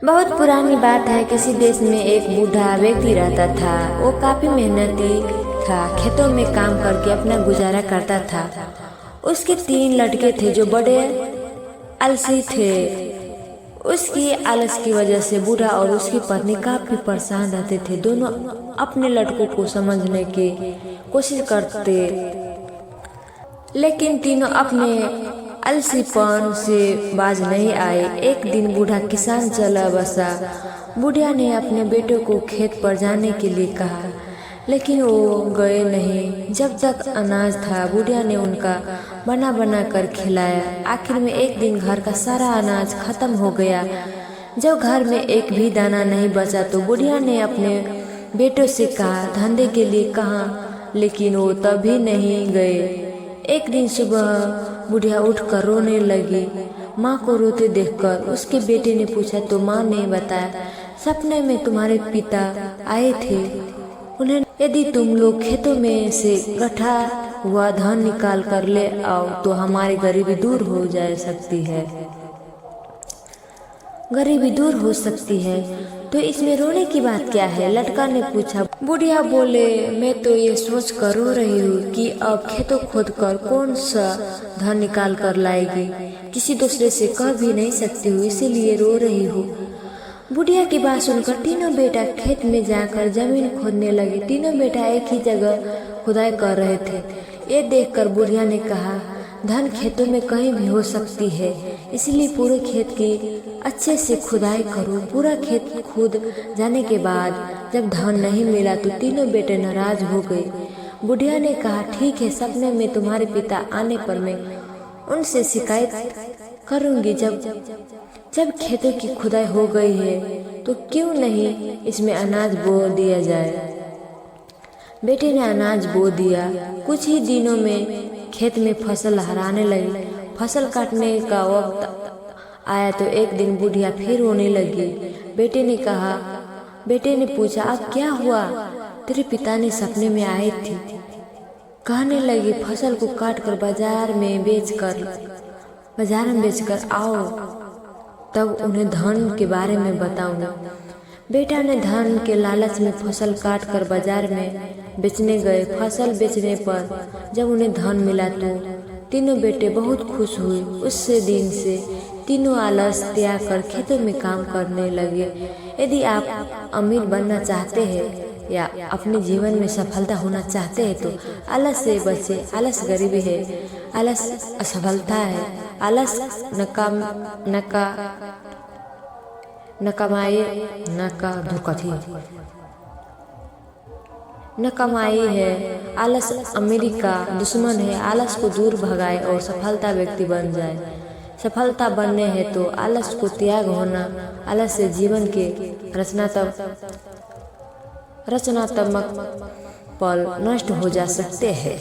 बहुत पुरानी बात है। किसी देश में एक बूढ़ा व्यक्ति रहता था। वो काफी मेहनती था, खेतों में काम करके अपना गुजारा करता था। उसके 3 लड़के थे जो बड़े आलसी थे। उसकी आलस की वजह से बूढ़ा और उसकी पत्नी काफी परेशान रहते थे। दोनों अपने लड़कों को समझने की कोशिश करते, लेकिन तीनों अपने आलसीपन से बाज नहीं आए। एक दिन बूढ़ा किसान चला बसा। बुढ़िया ने अपने बेटों को खेत पर जाने के लिए कहा, लेकिन वो गए नहीं। जब तक अनाज था, बुढ़िया ने उनका बना बना कर खिलाया। आखिर में एक दिन घर का सारा अनाज खत्म हो गया। जब घर में एक भी दाना नहीं बचा तो बुढ़िया ने अपने बेटों से कहा, धंधे के लिए कहाँ, लेकिन वो तभी नहीं गए। एक दिन सुबह बुढ़िया उठकर रोने लगी। माँ को रोते देखकर उसके बेटे ने पूछा, तो माँ ने बताया, सपने में तुम्हारे पिता आए थे। उन्हें यदि तुम लोग खेतों में से इकट्ठा हुआ धन निकाल कर ले आओ तो हमारी गरीबी दूर हो जा सकती है। गरीबी दूर हो सकती है तो इसमें रोने की बात क्या है? लड़का ने पूछा। बुढ़िया बोले, मैं तो ये सोच कर रो रही हूँ कि अब खेतों खोद कर कौन सा धन निकाल कर लाएगी। किसी दूसरे से कह भी नहीं सकती हूँ, इसीलिए रो रही हूँ। बुढ़िया की बात सुनकर तीनों बेटा खेत में जाकर जमीन खोदने लगे। तीनों बेटा एक ही जगह खुदाई कर रहे थे। ये देखकर बुढ़िया ने कहा, धन खेतों में कहीं भी हो सकती है, इसलिए पूरे खेत की अच्छे से खुदाई करो। पूरा खेत खोद जाने के बाद जब धन नहीं मिला तो तीनों बेटे नाराज हो गए। बुढ़िया ने कहा, ठीक है, सपने में तुम्हारे पिता आने पर मैं उनसे शिकायत करूंगी। जब खेतों की खुदाई हो गई है तो क्यों नहीं इसमें अनाज बो दिया जाए। बेटे ने अनाज बो दिया। कुछ ही दिनों में खेत में फसल लहराने लगी। फसल काटने का वक्त आया तो एक दिन बुढ़िया फिर रोने लगी। बेटे ने पूछा, अब क्या हुआ? तेरे पिता ने सपने में आए थे, कहने लगे फसल को काट कर बाजार में बेचकर आओ, तब उन्हें धन के बारे में बताऊंगा। बेटा ने धन के लालच में फसल काट कर बाजार में बेचने गए। फसल बेचने पर जब उन्हें धन मिला तो तीनों बेटे बहुत खुश हुए। उससे दिन से तीनों आलस त्याग कर खेतों में काम करने लगे। यदि आप अमीर बनना चाहते हैं या अपने जीवन में सफलता होना चाहते हैं तो आलस से बचे। आलस गरीबी है, आलस असफलता है, आलस न कमाई है। आलस अमीरी का दुश्मन है। आलस को दूर भगाए और सफलता व्यक्ति बन जाए। सफलता बनने है तो आलस को त्याग होना। आलस से जीवन के रचनात्मक पल नष्ट हो जा सकते हैं।